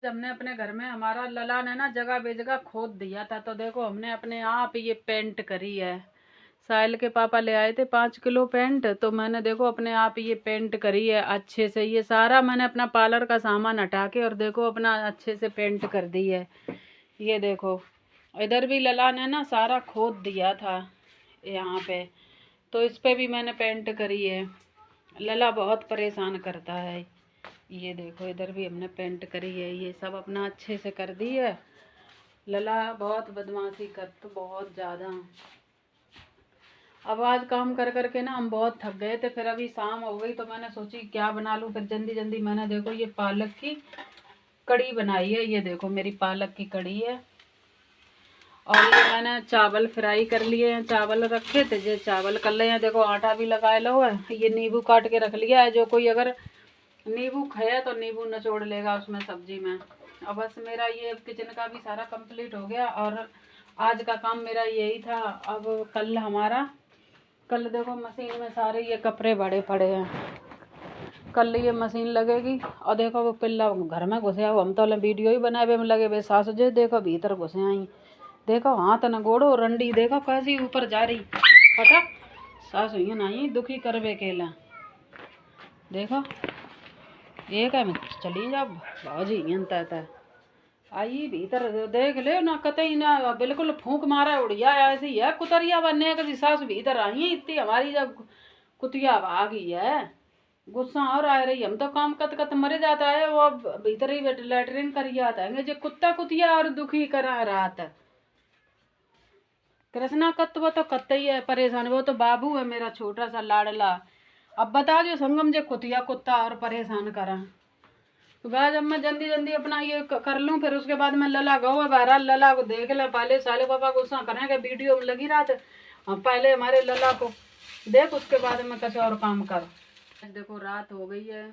हमने अपने घर में हमारा लला ने ना जगह बेजगह खोद दिया था, तो देखो हमने अपने आप ये पेंट करी है। साहिल के पापा ले आए थे 5 किलो पेंट, तो मैंने देखो अपने आप ये पेंट करी है अच्छे से। ये सारा मैंने अपना पार्लर का सामान हटा के और देखो अपना अच्छे से पेंट कर दी है। ये देखो इधर भी लला ने ना सारा खोद दिया था यहाँ पे, तो इस पे भी मैंने पेंट करी है। लला बहुत परेशान करता है। ये देखो इधर भी हमने पेंट करी है, ये सब अपना अच्छे से कर दी है। लला बहुत बदमाशी करता, बहुत ज़्यादा। अब आज काम कर करके ना हम बहुत थक गए थे, फिर अभी शाम हो गई तो मैंने सोची क्या बना लूँ। फिर जल्दी जल्दी मैंने देखो ये पालक की कड़ी बनाई है। ये देखो मेरी पालक की कड़ी है। और ये मैंने चावल फ्राई कर लिए हैं, चावल रखे थे, ये चावल कर लिए हैं। देखो आटा भी लगाए लो है। ये नींबू काट के रख लिया है, जो कोई अगर नींबू खाया तो नींबू निचोड़ लेगा उसमें सब्जी में। अब बस मेरा ये किचन का भी सारा कंप्लीट हो गया और आज का काम मेरा यही था। अब कल देखो मशीन में सारे ये कपड़े बड़े पड़े हैं, कल ये मशीन लगेगी। और देखो वो पिल्ला घर में घुसे आओ, हम तो वीडियो ही बनाए में लगे। वे सासू जी देखो भीतर घुसे आई, देखो हाथ न गोड़ो रंडी देखो कैसी ऊपर जा रही पता। सासू ये नहीं दुखी करवे केला देखो एक है मैं चली जा भाजी यंता आई भीतर देख ले ना, कतई ना बिल्कुल फूंक मारा उड़िया ऐसी है कुतरिया बनने का। सास भीतर आई इतनी हमारी जब कुतिया भागी है, गुस्सा और आ रही। हम तो काम कत कत मरे जाता है, वो भीतर ही लेटरिन करी आता है जो कुत्ता कुतिया और दुखी करा रात। कृष्णा कत वो तो कतई है परेशान, वो तो बाबू है मेरा छोटा सा लाडला। अब बता जो संगम जे कुतिया कुत्ता और परेशान करा। तो गाय जब मैं जल्दी जल्दी अपना ये कर लूँ, फिर उसके बाद मैं लला गऊ बहरहाल लला को देख ले। पहले साले पापा गुस्सा करेंगे वीडियो में लगी रात, पहले हमारे लला को देख, उसके बाद में कुछ और काम कर। देखो रात हो गई है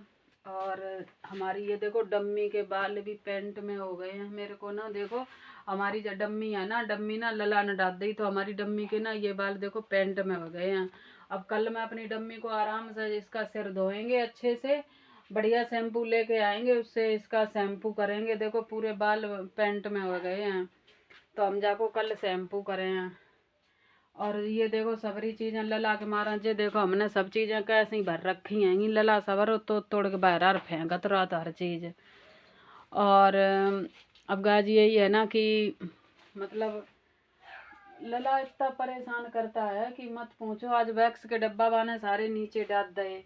और हमारी ये देखो डम्मी के बाल भी पेंट में हो गए हैं। मेरे को ना देखो हमारी जो डम्मी है ना, डम्मी ना लला ने डाल दी, तो हमारी डम्मी के ना ये बाल देखो पेंट में हो गए हैं। अब कल मैं अपनी डम्मी को आराम से इसका सिर धोएंगे अच्छे से, बढ़िया शैम्पू लेके आएंगे, उससे इसका शैम्पू करेंगे। देखो पूरे बाल पेंट में हो गए हैं, तो हम जाको कल शैम्पू करें हैं। और ये देखो सबरी चीज़ें लला के मारा जे देखो हमने सब चीज़ें कैसी भर रखी हैं। लला सबर तो तोड़ के बाहर फेंकत रहा था हर चीज़। और अब गाज यही है ना कि मतलब लला इतना परेशान करता है कि मत पूछो। आज वैक्स के डब्बा बाने सारे नीचे डाल दे।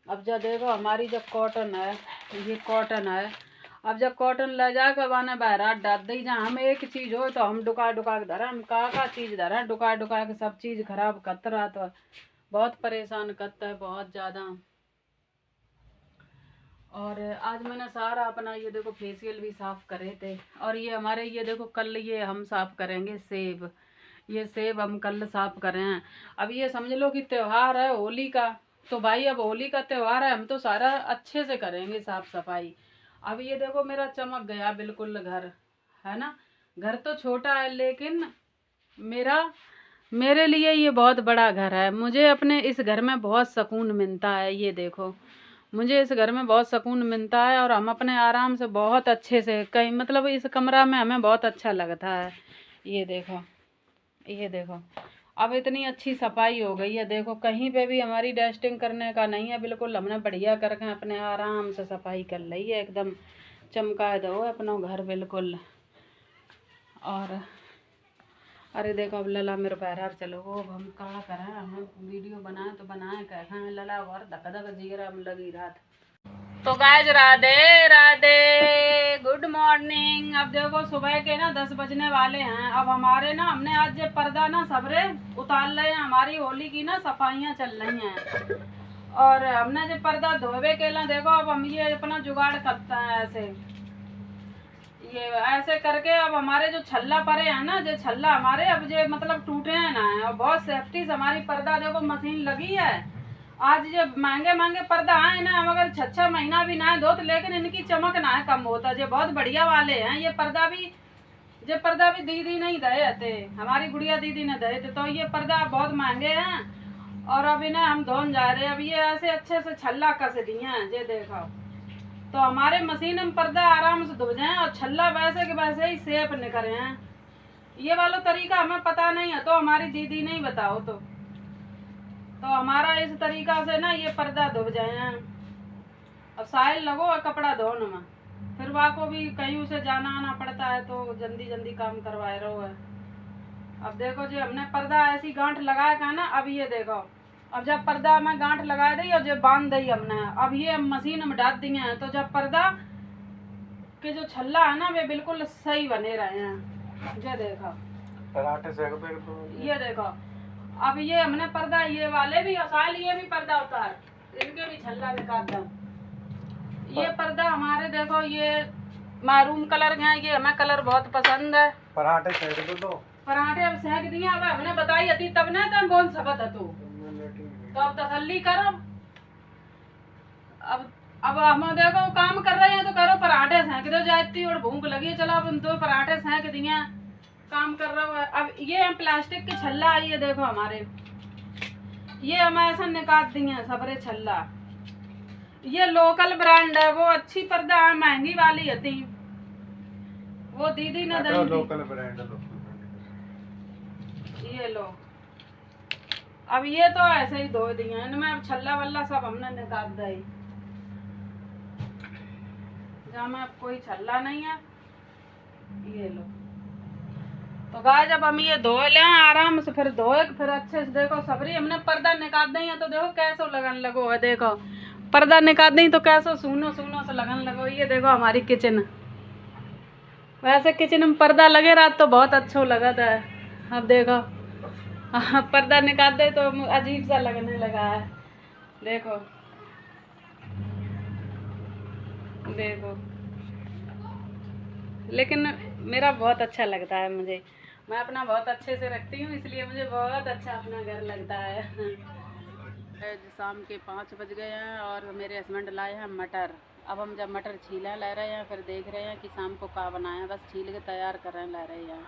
अब जब देखो हमारी जब कॉटन है, ये कॉटन है, अब जब कॉटन ले जाकर बाने बाहर डाल दी जहाँ हम एक चीज़ हो तो हम डुका डुका के धरा, हम का चीज़ धरा डुका डुका के सब चीज़ खराब करता रहा। तो बहुत परेशान करता है बहुत ज़्यादा। और आज मैंने सारा अपना ये देखो फेशियल भी साफ़ करे थे। और ये हमारे ये देखो कल ये हम साफ़ करेंगे सेब, ये सेब हम कल साफ़ करें हैं। अब ये समझ लो कि त्यौहार है होली का, तो भाई अब होली का त्यौहार है, हम तो सारा अच्छे से करेंगे साफ़ सफाई। अब ये देखो मेरा चमक गया बिल्कुल घर, है ना। घर तो छोटा है लेकिन मेरे लिए ये बहुत बड़ा घर है। मुझे अपने इस घर में बहुत सुकून मिलता है। ये देखो मुझे इस घर में बहुत सुकून मिलता है और हम अपने आराम से बहुत अच्छे से कहीं मतलब इस कमरा में हमें बहुत अच्छा लगता है। ये देखो ये देखो अब इतनी अच्छी सफाई हो गई है, देखो कहीं पे भी हमारी डस्टिंग करने का नहीं है। बिल्कुल हमने बढ़िया करके अपने आराम से सफाई कर ली है, एकदम चमका दो अपना घर बिल्कुल। और अरे देखो अब लला मेरे पैरार चलो अब हम कहाँ करें, हम वीडियो बनाए तो बनाए कैसे हैं। लला और धक धक जीरा में लगी रात। तो guys Radhe Radhe good morning. अब देखो सुबह के ना 10 बजने वाले हैं। अब हमारे ना हमने आज ये पर्दा ना सबरे उतार रहे हैं, हमारी होली की ना सफाइयाँ चल रही हैं। और हमने जो पर्दा धोबे के ना देखो अब हम ये अपना जुगाड़ करते हैं ऐसे, ये ऐसे करके। अब हमारे जो छल्ला परे हैं ना, जो छल्ला हमारे अब जो मतलब टूटे हैं ना, और बहुत सेफ्टी से हमारी पर्दा देखो मशीन लगी है। आज जो महंगे महंगे पर्दा आए ना, हम अगर 6 महीना भी ना धो तो लेकिन इनकी चमक ना है कम होता। जो बहुत बढ़िया वाले हैं ये पर्दा भी दीदी नहीं दे थे, हमारी गुड़िया दीदी ने दे थे। तो ये पर्दा बहुत महंगे हैं और अब इन्हें हम धोन जा रहे हैं। अब ये ऐसे अच्छे से छल्ला कस दिए हैं, ये देखो तो हमारे मशीन में पर्दा आराम से धुल जाए और छल्ला वैसे के वैसे ही सेप निकले हैं। ये वाला तरीका हमें पता नहीं है, तो हमारी दीदी नहीं बताओ तो हमारा इस तरीका से ना ये पर्दा धुल जाए हैं। अब साइल लगो और कपड़ा धोने में, फिर वहाँ को भी कहीं से जाना आना पड़ता है, तो जल्दी जल्दी काम करवाए रहो है। अब देखो जी हमने पर्दा ऐसी गांठ लगाया था ना, अब ये देखो, अब जब पर्दा में गांठ लगा दी और जब बांध दी हमने, अब ये मशीन में डाल दिए हैं, तो जब पर्दा के जो छल्ला है ना वे बिल्कुल सही बने रहे हैं। ये देखो पराठे सेक दो तो ये देखो, अब ये हमने पर्दा ये वाले भी और ये भी पर्दा उतार, इनके भी छल्ला निकाल दो। ये पर्दा हमारे देखो ये मैरून कलर के हैं, ये हमें कलर बहुत पसंद है। पराठे सेक दो तो पराठे अब सेक दिए, अब हमने बताई थी तब ना तुम बोल सकत है तो अब तसल्ली करो। अब हम देखो काम कर रहे हैं तो करो, पराठे सेक दो जाती और भूख लगी, चलो अब दो पराठे सेक दिए, काम कर रहा है। अब ये प्लास्टिक की छल्ला आई है देखो हमारे, ये हम ऐसा निकाल दिए सबरे छल्ला। ये लोकल ब्रांड है, वो अच्छी पर्दा है, महंगी वाली थी, वो दीदी ने दी लोकल ब्रांड ये लो। अब ये तो ऐसे ही धो दिए हैं इनमें, अब छल्ला वल्ला सब हमने निकाल दी, जहाँ में अब कोई छल्ला नहीं है। ये लो तो गाय जब हम ये धो लें आराम से, फिर धोए फिर अच्छे से देखो सबरी हमने पर्दा निकाल दी है, तो देखो कैसो लगन लगो है, देखो पर्दा निकाल दी तो कैसो सूनो सूनो से लगन लगो। ये देखो हमारी किचन, वैसे किचन में पर्दा लगे रहा तो बहुत अच्छा लगा था, अब देखो पर्दा निकाल दे तो अजीब सा लगने लगा है। देखो देखो, लेकिन मेरा बहुत अच्छा लगता है, मुझे मैं अपना बहुत अच्छे से रखती हूँ, इसलिए मुझे बहुत अच्छा अपना घर लगता है। शाम के 5 बज गए हैं और मेरे हस्बैंड लाए हैं मटर। अब हम जब मटर छीला ले रहे हैं, फिर देख रहे हैं कि शाम को क्या बनाए, बस छील के तैयार कर रहे हैं, ला रहे हैं।